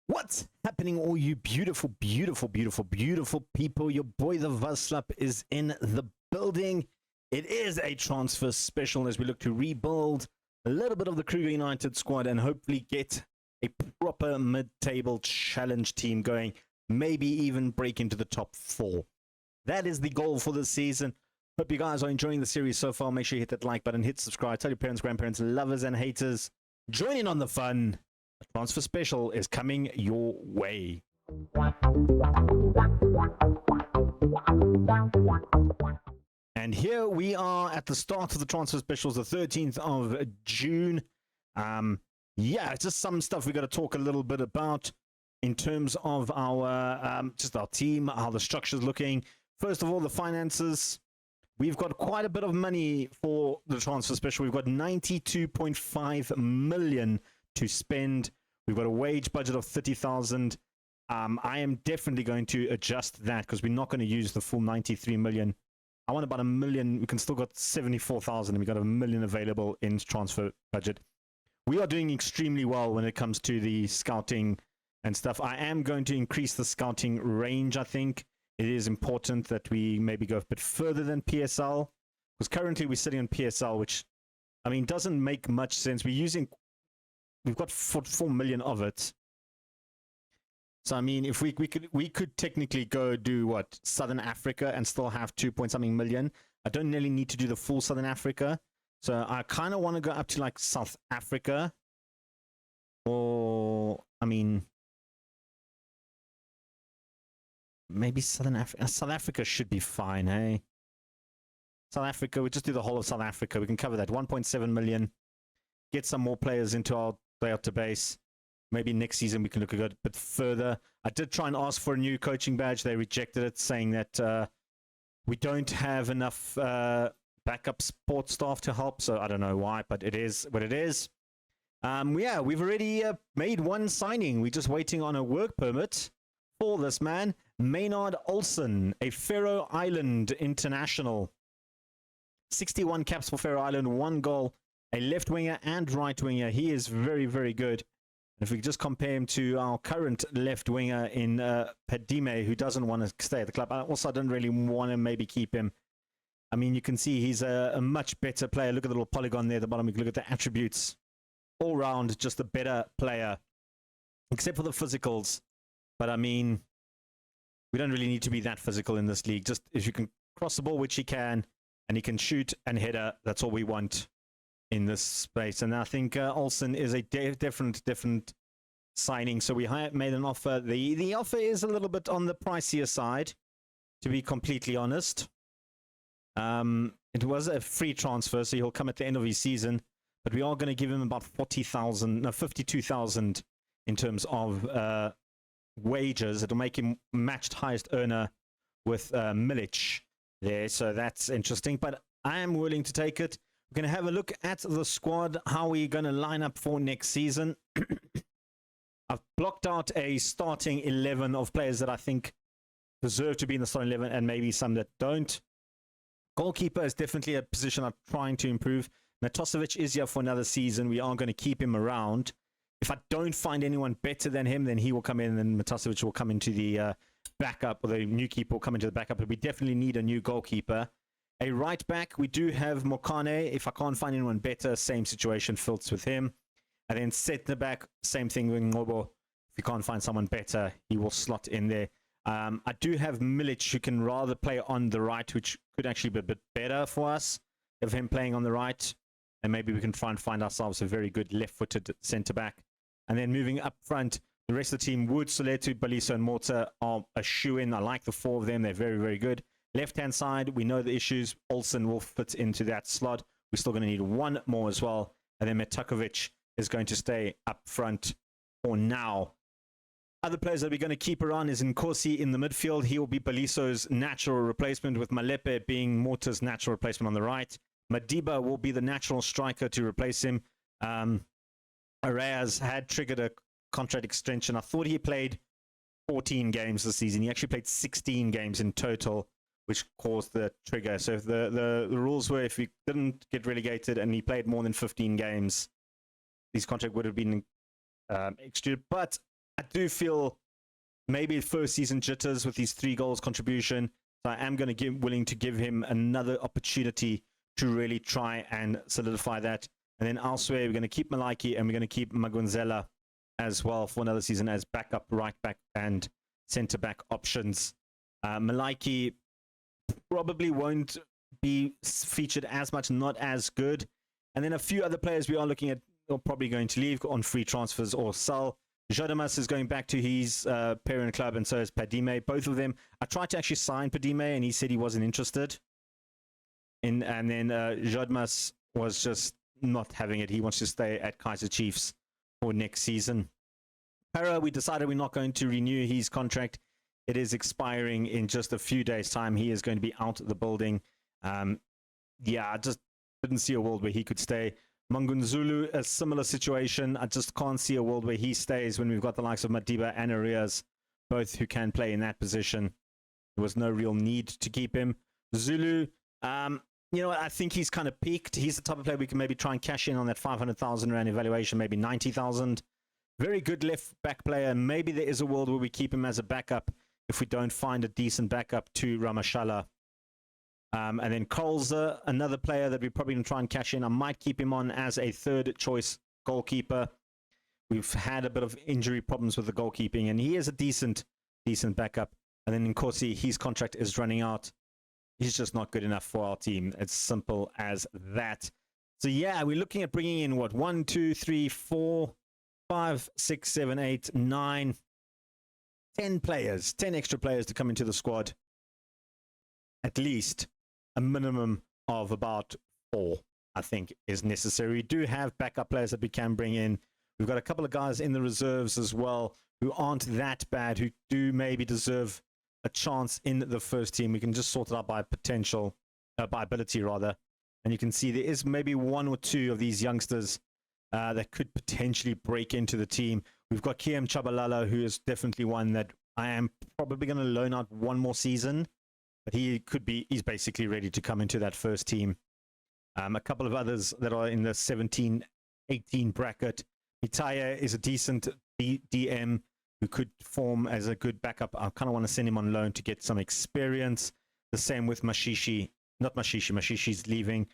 What's happening, all you beautiful, beautiful, beautiful, beautiful people? Your boy, the Vuvuzela, is in the building. It is a transfer special as we look to rebuild a little bit of the Kruger United squad and hopefully get a proper mid-table challenge team going, maybe even break into the top 4. That is the goal for this season. Hope you guys are enjoying the series so far. Make sure you hit that like button, hit subscribe, tell your parents, grandparents, lovers, and haters. Join in on the fun. A transfer special is coming your way. And here we are at the start of the transfer specials, the 13th of June. Yeah, just some stuff we got to talk a little bit about in terms of our just our team, how the structure's looking. First of all, the finances. We've got quite a bit of money for the transfer special. We've got 92.5 million to spend. We've got a wage budget of 30,000. I am definitely going to adjust that because we're not going to use the full 93 million. I want about 1 million. We can still got 74,000 and we got 1 million available in transfer budget. We are doing extremely well when it comes to the scouting and stuff. I am going to increase the scouting range, I think. It is important that we maybe go a bit further than PSL because currently we're sitting on PSL, which, I mean, doesn't make much sense. We've got 4 million of it. So, I mean, if we could technically go do what, Southern Africa and still have 2-point-something million. I don't really need to do the full Southern Africa. So I kind of want to go up to like South Africa. Or, I mean, maybe Southern Africa. South Africa should be fine, hey? South Africa, we just do the whole of South Africa. We can cover that. 1.7 million. Get some more players into our database. Maybe next season we can look at it a bit further. I did try and ask for a new coaching badge. They rejected it, saying that we don't have enough backup support staff to help. So I don't know why, but it is what it is. Yeah, we've already made one signing. We're just waiting on a work permit for this man. Maynard Olsen, a Faroe Island international. 61 caps for Faroe Island, 1 goal, a left winger and right winger. He is very, very good. If we just compare him to our current left winger in Padime, who doesn't want to stay at the club. I also don't really want to maybe keep him. I mean, you can see he's a much better player. Look at the little polygon there at the bottom. You can look at the attributes. All round, just a better player, except for the physicals. But I mean, we don't really need to be that physical in this league. Just if you can cross the ball, which he can, and he can shoot and header, that's all we want in this space. And I think Olsen is a different signing. So we made an offer. The offer is a little bit on the pricier side, to be completely honest. It was a free transfer, so he'll come at the end of his season. But we are going to give him about 52,000 in terms of wages. It'll make him matched highest earner with Milic there. So that's interesting. But I am willing to take it. We're going to have a look at the squad, how we're going to line up for next season. I've blocked out a starting 11 of players that I think deserve to be in the starting 11 and maybe some that don't. Goalkeeper is definitely a position I'm trying to improve. Matosevic is here for another season. We are going to keep him around. If I don't find anyone better than him, then he will come in and Matosevic will come into the backup, or the new keeper will come into the backup. But we definitely need a new goalkeeper. A right back, we do have Mokane. If I can't find anyone better, same situation, Filtz with him. And then centre back, same thing with Ngobo. If you can't find someone better, he will slot in there. I do have Milic, who can rather play on the right, which could actually be a bit better for us, of him playing on the right. And maybe we can try and find ourselves a very good left-footed centre back. And then moving up front, the rest of the team, Wood, Soletu, Baliso, and Morta are a shoe-in. I like the 4 of them. They're very, very good. Left-hand side, we know the issues. Olsen will fit into that slot. We're still going to need 1 more as well. And then Metakovic is going to stay up front for now. Other players that we're going to keep around is Nkosi in the midfield. He will be Baliso's natural replacement, with Malepe being Morta's natural replacement on the right. Madiba will be the natural striker to replace him. Arayas had triggered a contract extension. I thought he played 14 games this season. He actually played 16 games in total, which caused the trigger. So if the rules were, if he didn't get relegated and he played more than 15 games, his contract would have been excluded. But I do feel maybe first season jitters with his 3 goals contribution. So I am going to willing to give him another opportunity to really try and solidify that. And then elsewhere, we're going to keep Malaiki and we're going to keep Magwenzela as well for another season as backup right back and centre back options. Malaiki probably won't be featured as much, not as good. And then a few other players we are looking at are probably going to leave on free transfers or sell. Jodamas is going back to his parent club, and so is Padime. Both of them. I tried to actually sign Padime, and he said he wasn't interested. And then Jodamas was just not having it. He wants to stay at Kaizer Chiefs for next season. Para, we decided we're not going to renew his contract. It is expiring in just a few days' time. He is going to be out of the building. Yeah, I just didn't see a world where he could stay. Mangunzulu, a similar situation. I just can't see a world where he stays when we've got the likes of Madiba and Arias, both who can play in that position. There was no real need to keep him. Zulu, you know what? I think he's kind of peaked. He's the type of player we can maybe try and cash in on that 500,000 Rand evaluation, maybe 90,000. Very good left back player. Maybe there is a world where we keep him as a backup if we don't find a decent backup to Ramashala. And then Colza, another player that we're probably going to try and cash in. I might keep him on as a third choice goalkeeper. We've had a bit of injury problems with the goalkeeping, and he is a decent backup. And then Nkosi, his contract is running out. He's just not good enough for our team. It's simple as that. So yeah, we're looking at bringing in what? 1, 2, 3, 4, 5, 6, 7, 8, 9, 10 players, 10 extra players to come into the squad. At least a minimum of about 4, I think, is necessary. We do have backup players that we can bring in. We've got a couple of guys in the reserves as well who aren't that bad, who do maybe deserve a chance in the first team. We can just sort it out by potential, by ability rather. And you can see there is maybe 1 or 2 of these youngsters that could potentially break into the team. We've got Kiem Chabalala, who is definitely one that I am probably going to loan out 1 more season. But he's basically ready to come into that first team. A couple of others that are in the 17-18 bracket. Mitaya is a decent DM who could form as a good backup. I kind of want to send him on loan to get some experience. The same with Mashishi. Not Mashishi. Mashishi's leaving.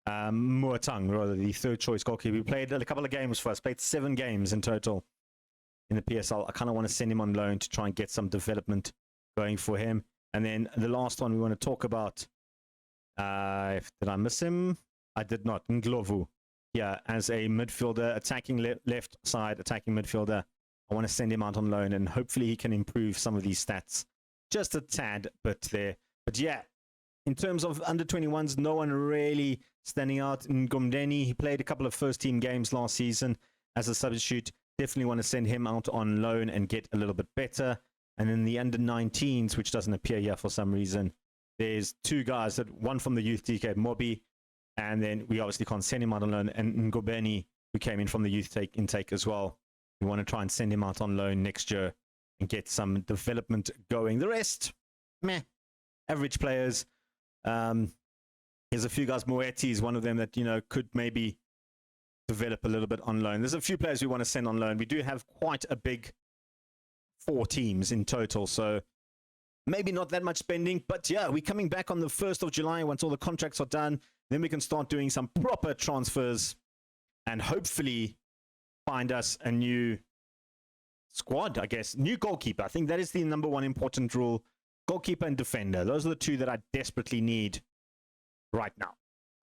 Muatang, rather, the third choice goalkeeper. We played a couple of games for us. Played 7 games in total in the PSL. I kind of want to send him on loan to try and get some development going for him. And then the last one we want to talk about, did I miss him? I did not. Ndlovu. Yeah, as a midfielder, attacking left side, attacking midfielder. I want to send him out on loan, and hopefully he can improve some of these stats. Just a tad bit there. But yeah, in terms of under-21s, no one really standing out. Ngomdeni, he played a couple of first-team games last season as a substitute. Definitely want to send him out on loan and get a little bit better. And in the under-19s, which doesn't appear here for some reason, there's 2 guys, one from the youth DK, Mobi, and then we obviously can't send him out on loan, and Ngobeni, who came in from the youth intake as well. We want to try and send him out on loan next year and get some development going. The rest, meh, average players. There's a few guys, Moeti is one of them that, you know, could maybe develop a little bit on loan. There's a few players we want to send on loan. We do have quite a big 4 teams in total, so maybe not that much spending, but yeah, we're coming back on the 1st of July once all the contracts are done. Then we can start doing some proper transfers and hopefully find us a new squad, I guess. New goalkeeper. I think that is the number 1 important rule. Goalkeeper and defender. Those are the 2 that I desperately need right now.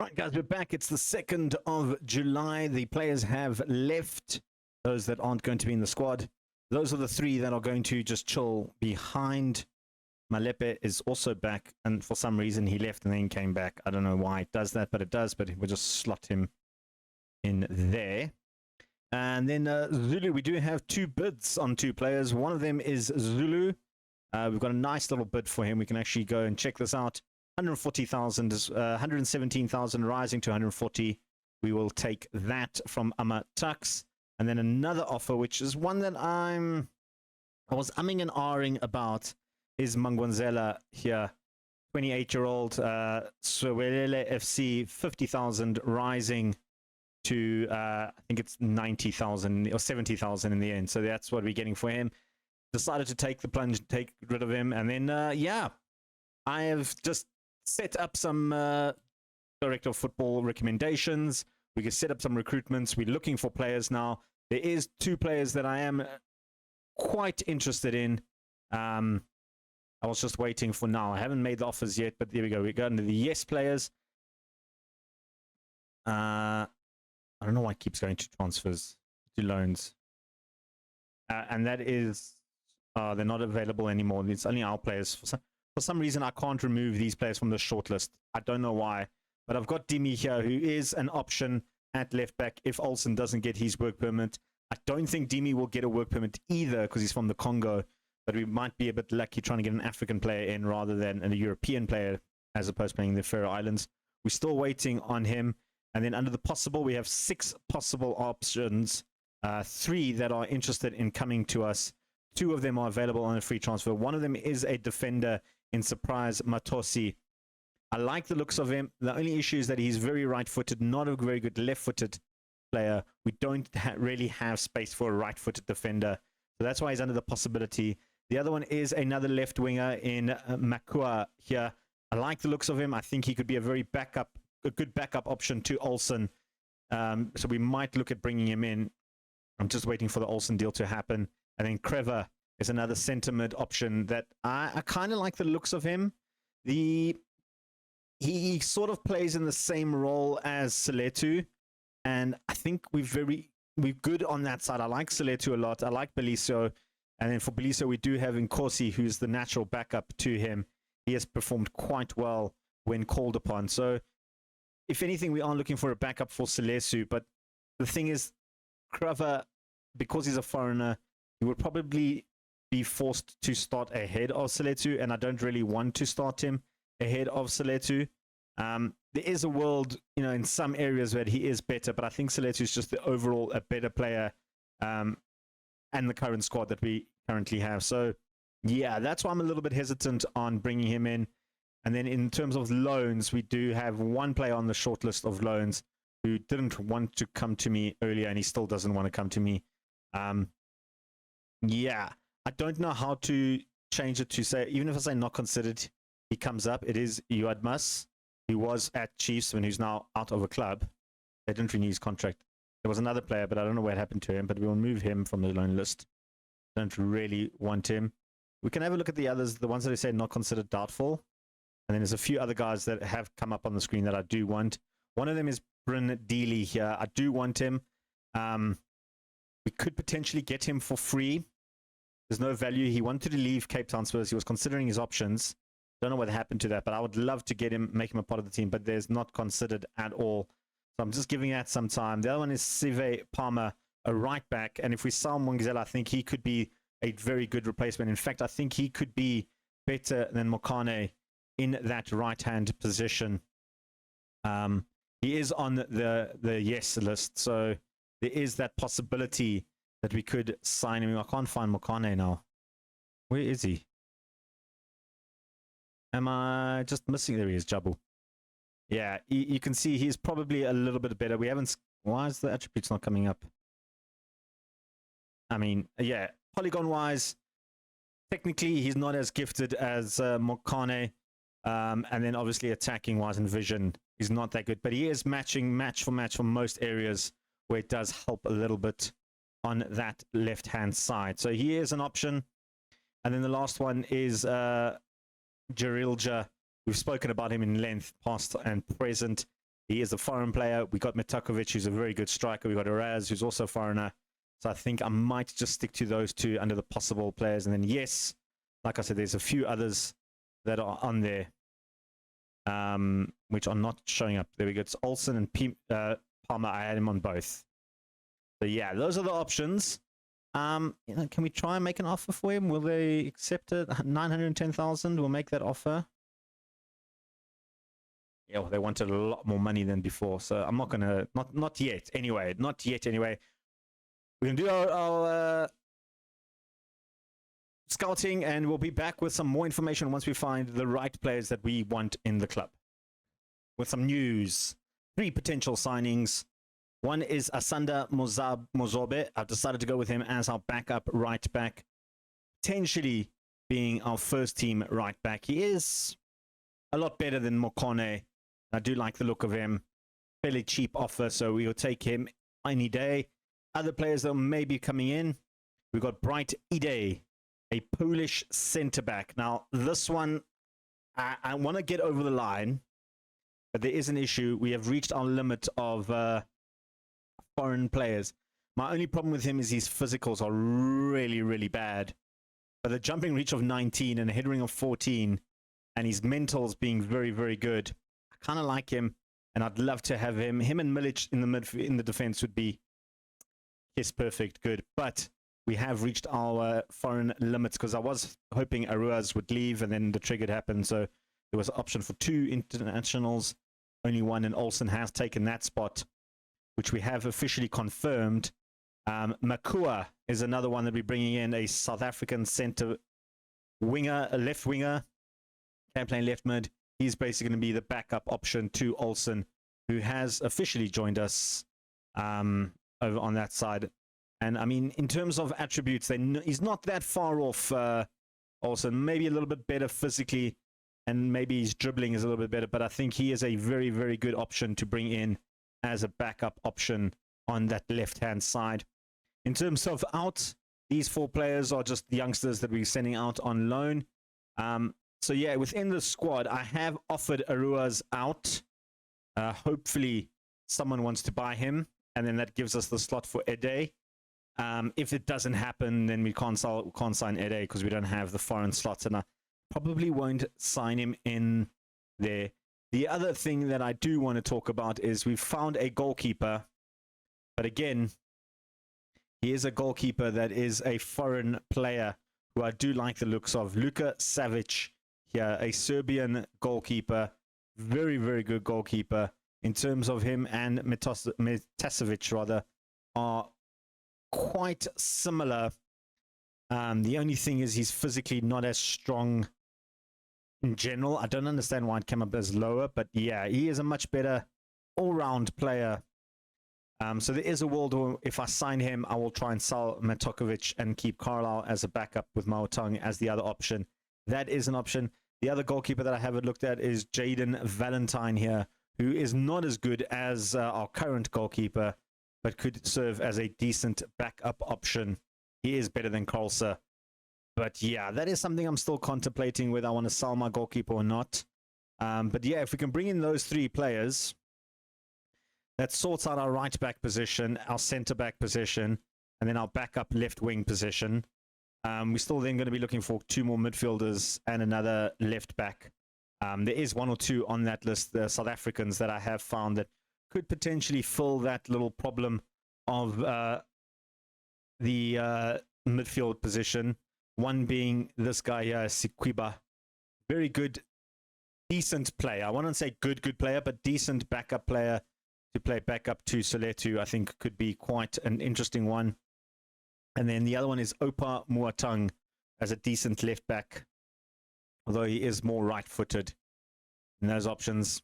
Right, guys, we're back. It's the 2nd of July. The players have left, those that aren't going to be in the squad. Those are the 3 that are going to just chill behind. Malepe is also back, and for some reason he left and then came back. I don't know why it does that, but it does. But we'll just slot him in there. And then Zulu, we do have 2 bids on 2 players. One of them is Zulu. We've got a nice little bid for him. We can actually go and check this out. 140,000, 117,000 rising to 140. We will take that from Amatux. And then another offer, which is one that I was umming and ahhing about, is Mangwanzela here. 28-year-old Swelele FC, 50,000 rising to I think it's 90,000 or 70,000 in the end. So that's what we're getting for him. Decided to take the plunge, take rid of him, and then yeah, I have just set up some director of football recommendations. We can set up some recruitments. We're looking for players now. There is 2 players that I am quite interested in. I was just waiting for now. I haven't made the offers yet, but there we go. We got into the yes players. I don't know why it keeps going to transfers, to loans. And that is, they're not available anymore. It's only our players. For some reason, I can't remove these players from the shortlist. I don't know why. But I've got Dimi here, who is an option at left back if Olsen doesn't get his work permit. I don't think Dimi will get a work permit either because he's from the Congo. But we might be a bit lucky trying to get an African player in rather than a European player as opposed to playing the Faroe Islands. We're still waiting on him. And then under the possible, we have 6 possible options. 3 that are interested in coming to us. 2 of them are available on a free transfer. One of them is a defender in Surprise Matosi. I like the looks of him. The only issue is that he's very right-footed, not a very good left-footed player. We don't really have space for a right-footed defender. So that's why he's under the possibility. The other one is another left winger in Makua here. I like the looks of him. I think he could be a good backup option to Olsen. So we might look at bringing him in. I'm just waiting for the Olsen deal to happen. And then Krever is another centre mid option that I kind of like the looks of him. He sort of plays in the same role as Seletu. And I think we're good on that side. I like Seletu a lot. I like Beliso. And then for Beliso, we do have Nkosi, who's the natural backup to him. He has performed quite well when called upon. So, if anything, we are looking for a backup for Selesu. But the thing is, Krever, because he's a foreigner, he would probably be forced to start ahead of Seletu. And I don't really want to start him ahead of Seletu. There is a world, in some areas where he is better. But I think Seletu is just overall a better player. And the current squad that we currently have. So, yeah, that's why I'm a little bit hesitant on bringing him in. And then in terms of loans, we do have 1 player on the short list of loans who didn't want to come to me earlier, and he still doesn't want to come to me. Yeah, I don't know how to change it to say, even if I say not considered, he comes up. It is Yuadmas, who was at Chiefs and who's now out of a club. They didn't renew his contract. There was another player, but I don't know what happened to him, but we will move him from the loan list. Don't really want him. We can have a look at the others, the ones that I said not considered doubtful. And then there's a few other guys that have come up on the screen that I do want. One of them is Bryn Deely here. I do want him. We could potentially get him for free. There's no value. He wanted to leave Cape Town Spurs. He was considering his options. Don't know what happened to that, but I would love to get him, make him a part of the team, but there's not considered at all. So I'm just giving that some time. The other one is Sive Palmer, a right back. And if we sell Vuvuzela, I think he could be a very good replacement. In fact, I think he could be better than Mokane in that right-hand position. He is on the yes list. So there is that possibility that we could sign him. I can't find Mokane now. Where is he? Am I just missing? There he is, Jabu. Yeah, you can see he's probably a little bit better. We haven't... Why is the attributes not coming up? I mean, yeah, polygon-wise, technically he's not as gifted as Mokane. And then obviously attacking-wise and vision, he's not that good. But he is match for match for most areas where it does help a little bit on that left-hand side. So he is an option. And then the last one is Jarilja. We've spoken about him in length, past and present. He is a foreign player. We got Metakovic, who's a very good striker. We got Araz, who's also a foreigner. So I think I might just stick to those 2 under the possible players. And then, yes, like I said, there's a few others that are on there, which are not showing up. There we go. It's Olsen and Palmer. I had him on both. So, yeah, those are the options. Can we try and make an offer for him? Will they accept it? 910,000. We'll make that offer. Yeah, well, they wanted a lot more money than before, so I'm not gonna, not yet. Anyway, not yet. Anyway, we can do our scouting, and we'll be back with some more information once we find the right players that we want in the club. With some news, 3 potential signings. One is Asanda Mozobe. I've decided to go with him as our backup right back, potentially being our first team right back. He is a lot better than Mokone. I do like the look of him. Fairly cheap offer, so we will take him any day. Other players that may be coming in. We've got Bright Ide, a Polish centre-back. Now, this one, I want to get over the line, but there is an issue. We have reached our limit of foreign players. My only problem with him is his physicals are really, really bad. But the jumping reach of 19 and a headering of 14, and his mentals being very, very good. I kind of like him, and I'd love to have him. Him and Milic in the defense would be, yes, perfect, good. But we have reached our foreign limits because I was hoping Aruas would leave, and then the trigger happened. So there was an option for 2 internationals, only one, and Olsen has taken that spot, which we have officially confirmed. Makua is another one that we're bringing in, a South African centre winger, a left winger, can play left mid. He's basically going to be the backup option to Olsen, who has officially joined us over on that side. And I mean, in terms of attributes, he's not that far off Olsen. Maybe a little bit better physically, and maybe his dribbling is a little bit better. But I think he is a very, very good option to bring in as a backup option on that left-hand side. In terms of out, these 4 players are just the youngsters that we're sending out on loan. So yeah, within the squad, I have offered Aruas out. Hopefully, someone wants to buy him, and then that gives us the slot for Ede. If it doesn't happen, then we can't sign Ede because we don't have the foreign slots, and I probably won't sign him in there. The other thing that I do want to talk about is we've found a goalkeeper, but again, he is a goalkeeper that is a foreign player who I do like the looks of. Luka Savic here, a Serbian goalkeeper, very, very good goalkeeper. In terms of him and Metasevic, rather, are quite similar. The only thing is he's physically not as strong in general. I don't understand why it came up as lower, but yeah, he is a much better all-round player. So there is a world where if I sign him, I will try and sell Matokovic and keep Carlisle as a backup with Maotong as the other option. That is an option. The other goalkeeper that I haven't looked at is Jaden Valentine here, who is not as good as our current goalkeeper, but could serve as a decent backup option. He is better than Carlser. But yeah, that is something I'm still contemplating whether I want to sell my goalkeeper or not. But yeah, if we can bring in those 3 players, that sorts out our right back position, our centre back position, and then our backup left wing position. We're still then going to be looking for 2 more midfielders and another left back. There is 1 or 2 on that list, the South Africans that I have found that could potentially fill that little problem of the midfield position. One being this guy here, Sikwiba. Very good, decent player. I wouldn't say good player, but decent backup player to play backup to Soletu. I think could be quite an interesting one. And then the other one is Opa Muatang as a decent left back, although he is more right-footed in those options.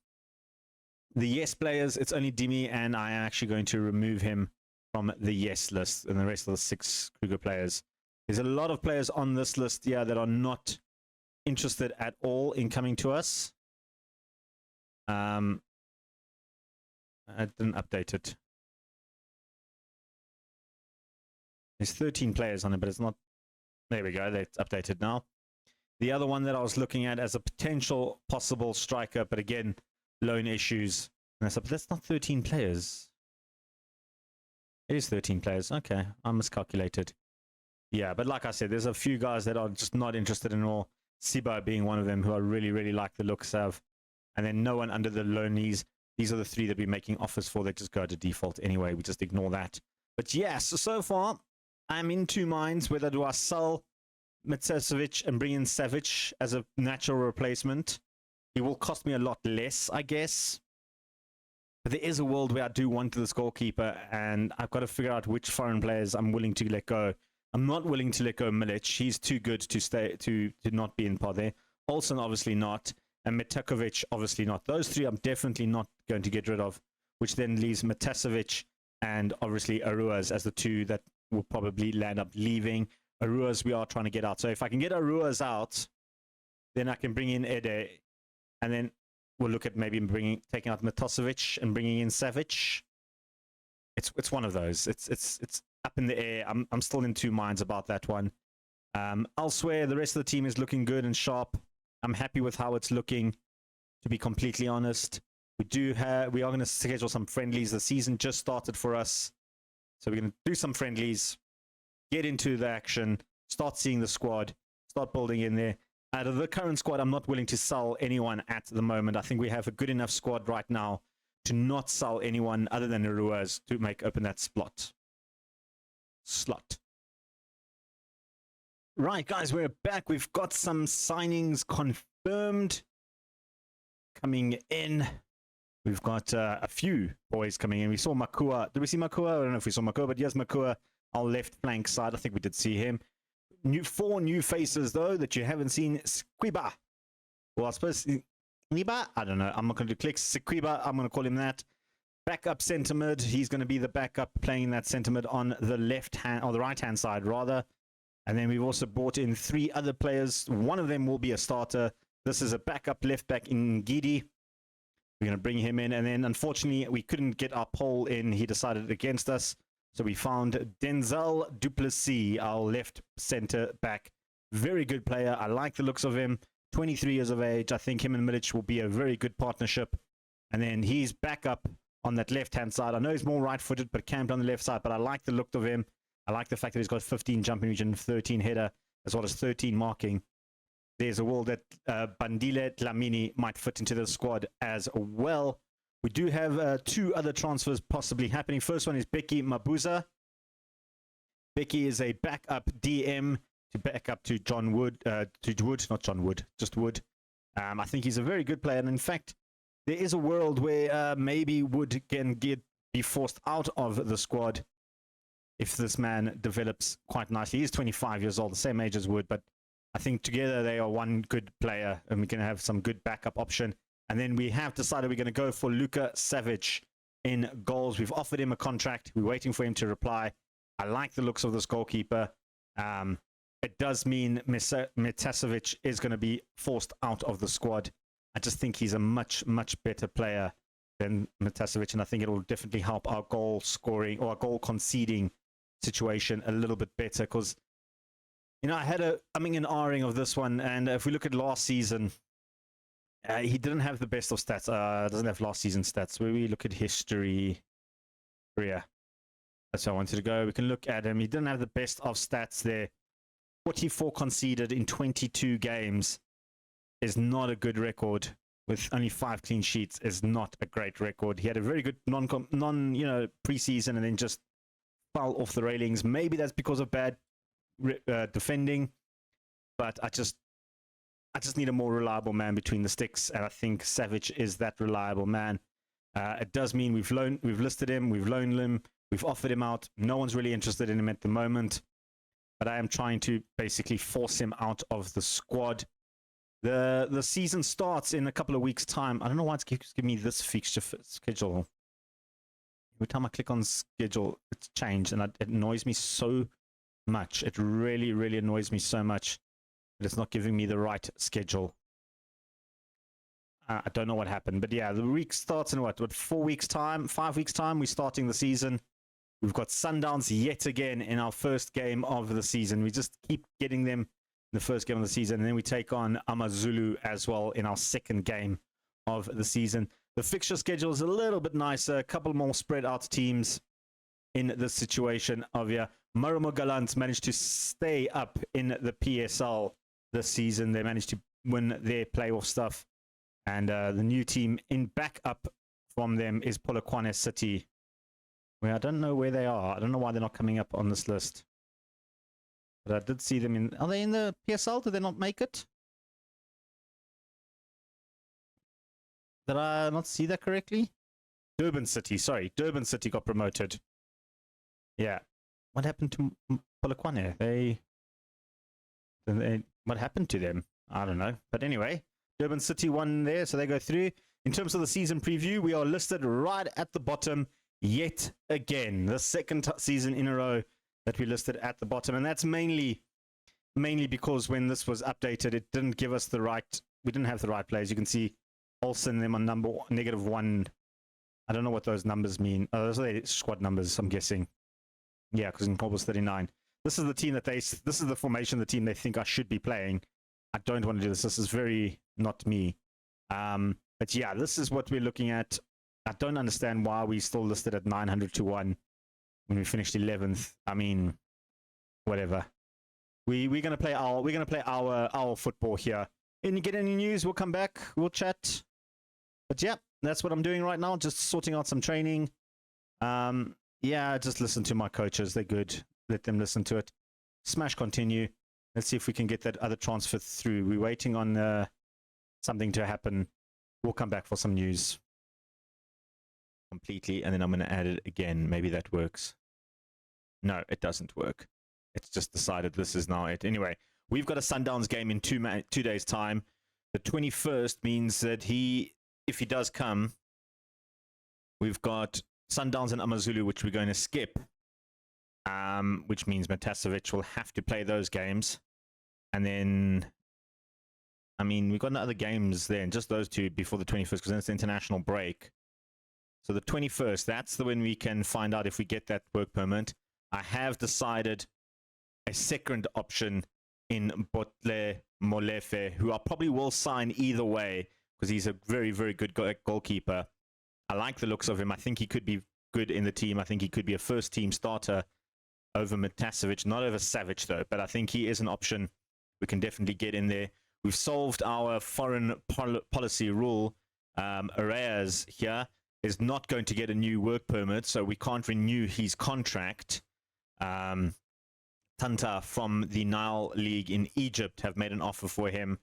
The yes players, it's only Dimi, and I am actually going to remove him from the yes list and the rest of the 6 Kruger players. There's a lot of players on this list here that are not interested at all in coming to us. I didn't update it. There's 13 players on it, but it's not. There we go. It's updated now. The other one that I was looking at as a potential possible striker, but again, loan issues. And but that's not 13 players. It is 13 players. Okay, I miscalculated. Yeah, but like I said, there's a few guys that are just not interested in all. Siba being one of them, who I really, really like the looks of. And then no one under the loanies. These are the 3 that we're making offers for. They just go to default anyway. We just ignore that. But yes, so far, I'm in 2 minds. Whether do I sell Metasevic and bring in Savic as a natural replacement? He will cost me a lot less, I guess. But there is a world where I do want this goalkeeper, and I've got to figure out which foreign players I'm willing to let go. I'm not willing to let go Milic. He's too good to stay to not be in part there. Olsen obviously not, and Metakovic obviously not. Those 3 I'm definitely not going to get rid of, which then leaves Metasevic and obviously Aruas as the two that will probably land up leaving. Aruas we are trying to get out. So if I can get Aruas out, then I can bring in Ede, and then we'll look at maybe taking out Matosevic and bringing in Savic. It's one of those. It's up in the air. I'm still in two minds about that one. Elsewhere, the rest of the team is looking good and sharp. I'm happy with how it's looking, to be completely honest. We are going to schedule some friendlies. The season just started for us, so we're going to do some friendlies, get into the action, start seeing the squad, start building in there. Out of the current squad, I'm not willing to sell anyone at the moment. I think we have a good enough squad right now to not sell anyone other than Aruas to open that slot. Right, guys, we're back. We've got some signings confirmed coming in. We've got a few boys coming in. We saw Makua. Did we see Makua? I don't know if we saw Makua, but yes, Makua, our left flank side. I think we did see him. Four new faces, though, that you haven't seen. Squiba. Well, I suppose Niba? I don't know. I'm not going to click Squiba. I'm going to call him that. Backup centre mid. He's going to be the backup playing that centre mid on the left hand, or the right hand side, rather. And then we've also brought in 3 other players. One of them will be a starter. This is a backup left back in Gidi. We're going to bring him in. And then, unfortunately, we couldn't get our poll in. He decided against us. So we found Denzel Duplessis, our left center back. Very good player. I like the looks of him. 23 years of age. I think him and Milic will be a very good partnership. And then he's back up on that left-hand side. I know he's more right-footed, but camped on the left side. But I like the look of him. I like the fact that he's got 15 jumping region, 13 header, as well as 13 marking. There's a world that Bandile Tlamini might fit into the squad as well. We do have 2 other transfers possibly happening. First one is Becky Mabuza. Becky is a backup DM to back up to John Wood, not John Wood, just Wood. I think he's a very good player. And in fact, there is a world where maybe Wood can be forced out of the squad if this man develops quite nicely. He's 25 years old, the same age as Wood, but I think together they are one good player, and we can have some good backup option. And then we have decided we're going to go for Luka Savic in goals. We've offered him a contract. We're waiting for him to reply. I like the looks of this goalkeeper. It does mean Metasevic is going to be forced out of the squad. I just think he's a much, much better player than Metasevic, and I think it will definitely help our goal scoring or our goal conceding situation a little bit better. Because, you know, I had an ahhing of this one, and if we look at last season, he didn't have the best of stats. Doesn't have last season stats. Where we look at history, career. That's where I wanted to go. We can look at him. He didn't have the best of stats there. 44 conceded in 22 games is not a good record. With only 5 clean sheets is not a great record. He had a very good preseason and then just fell off the railings. Maybe that's because of bad defending, but I just need a more reliable man between the sticks, and I think Savic is that reliable man. It does mean we've listed him, we've loaned him, we've offered him out. No one's really interested in him at the moment, but I am trying to basically force him out of the squad. The season starts in a couple of weeks' time. I don't know why it's giving me this fixture schedule. Every time I click on schedule, it's changed, and it annoys me so much. It really, really annoys me so much that it's not giving me the right schedule. I don't know what happened, but yeah, the week starts in what 4 weeks' time, 5 weeks' time. We're starting the season. We've got Sundowns yet again in our first game of the season. We just keep getting them in the first game of the season, and then we take on Amazulu as well in our second game of the season. The fixture schedule is a little bit nicer, a couple more spread out teams in this situation of Marimo Galant managed to stay up in the PSL this season. They managed to win their playoff stuff, and the new team in backup from them is Polokwane City, where I don't know where they are. I don't know why they're not coming up on this list. But I did see them in... Are they in the PSL? Did they not make it? Did I not see that correctly? Durban City. Sorry. Durban City got promoted. Yeah. What happened to Polokwane? What happened to them? I don't know. But anyway, Durban City won there, so they go through. In terms of the season preview, we are listed right at the bottom. yet again. The second season in a row that we listed at the bottom. And that's mainly because when this was updated, it didn't give us the right, we didn't have the right players. You can see Olsen, them on number -1. I don't know what those numbers mean. Oh, those are their squad numbers, I'm guessing. Yeah, because in was 39. This is the team that this is the formation of the team they think I should be playing. I don't want to do this. This is very not me. But yeah, this is what we're looking at. I don't understand why we still listed at 900 to 1 when we finished 11th. I mean, whatever. We're gonna play our football here. And you get any news, we'll come back, we'll chat. But yeah, that's what I'm doing right now, just sorting out some training. Yeah, just listen to my coaches, they're good. Let them listen to it. Smash continue. Let's see if we can get that other transfer through. We're waiting on something to happen. We'll come back for some news. Completely, and then I'm going to add it again. Maybe that works. No, it doesn't work. It's just decided this is now it. Anyway, we've got a Sundowns game in 2 days' time. The 21st means that if he does come, we've got Sundowns and Amazulu, which we're going to skip. Which means Matasevic will have to play those games. And then, I mean, we've got no other games then, just those two before the 21st, because then it's the international break. So the 21st, that's when we can find out if we get that work permit. I have decided a second option in Botle Molefe, who I probably will sign either way, because he's a very, very good goalkeeper. I like the looks of him. I think he could be good in the team. I think he could be a first-team starter over Matasevic, not over Savic though, but I think he is an option we can definitely get in there. We've solved our foreign policy rule. Arayas here is not going to get a new work permit, so we can't renew his contract. Tanta from the Nile League in Egypt have made an offer for him,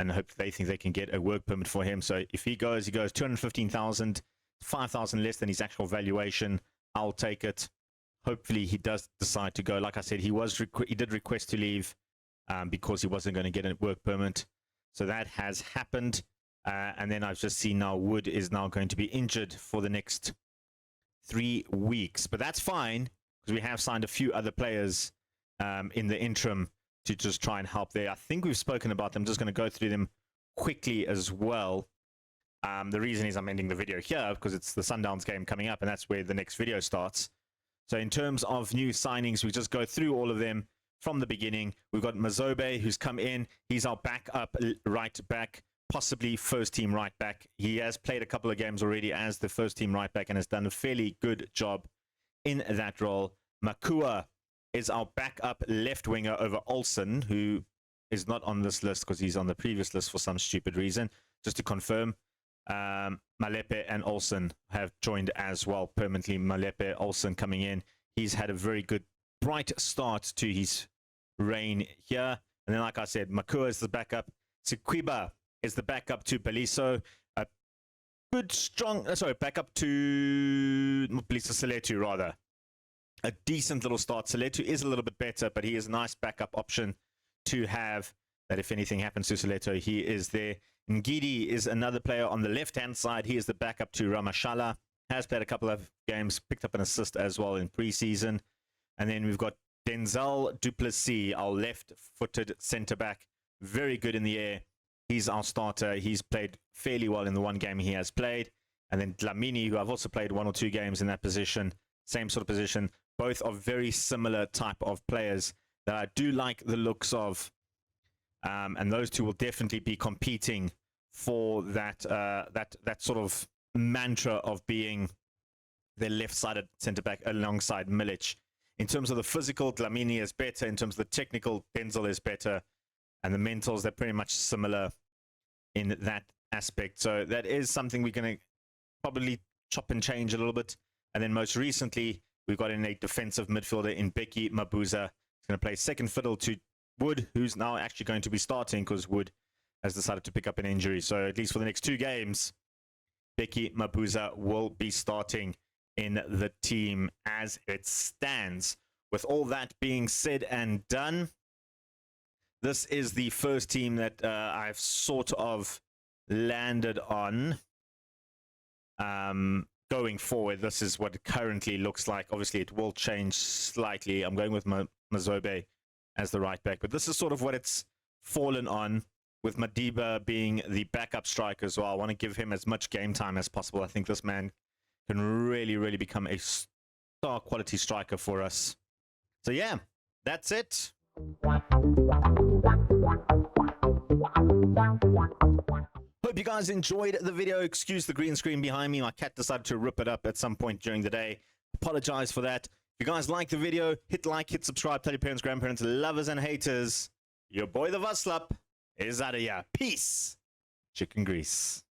and hope they think they can get a work permit for him. So if he goes 215,000, 5,000 less than his actual valuation. I'll take it. Hopefully he does decide to go. Like I said, he did request to leave because he wasn't going to get a work permit. So that has happened. And then I've just seen now Wood is now going to be injured for the next 3 weeks. But that's fine, because we have signed a few other players in the interim to just try and help there. I think we've spoken about them. I'm just going to go through them quickly as well. The reason is I'm ending the video here because it's the Sundowns game coming up, and that's where the next video starts. So in terms of new signings, we just go through all of them from the beginning. We've got Mazobe, who's come in. He's our backup right back, possibly first team right back. He has played a couple of games already as the first team right back and has done a fairly good job in that role. Makua is our backup left winger over Olsen, who is not on this list because he's on the previous list for some stupid reason. Just to confirm, Malepe and Olsen have joined as well permanently. Malepe, Olsen coming in. He's had a very good, bright start to his reign here. And then, like I said, Makua is the backup. Siquiba is the backup to Beliso. A good, strong, backup to Beliso Seletu, rather. A decent little start. Seletu is a little bit better, but he is a nice backup option to have, that if anything happens to Seleto, he is there. Ngidi is another player on the left-hand side. He is the backup to Ramashala. Has played a couple of games, picked up an assist as well in preseason. And then we've got Denzel Duplessis, our left-footed centre-back. Very good in the air. He's our starter. He's played fairly well in the one game he has played. And then Dlamini, who I've also played 1 or 2 games in that position. Same sort of position. Both are very similar type of players that I do like the looks of. And those two will definitely be competing for that sort of mantra of being their left-sided centre-back alongside Milic. In terms of the physical, Dlamini is better. In terms of the technical, Denzel is better. And the mentals, they're pretty much similar in that aspect. So that is something we're going to probably chop and change a little bit. And then most recently, we've got in a defensive midfielder in Becky Mabuza. He's going to play second fiddle to Wood, who's now actually going to be starting because Wood has decided to pick up an injury. So at least for the next 2 games, Becky Mabuza will be starting in the team as it stands. With all that being said and done, this is the first team that I've sort of landed on. going forward, this is what it currently looks like. Obviously, it will change slightly. I'm going with Mazobe as the right back, but this is sort of what it's fallen on, with Madiba being the backup striker as well. I want to give him as much game time as possible. I think this man can really, really become a star quality striker for us. So yeah, that's it. Hope you guys enjoyed the video. Excuse the green screen behind me. My cat decided to rip it up at some point during the day. Apologize for that. If you guys like the video, hit like, hit subscribe, tell your parents, grandparents, lovers, and haters. Your boy the Vuslap is out of here. Peace. Chicken grease.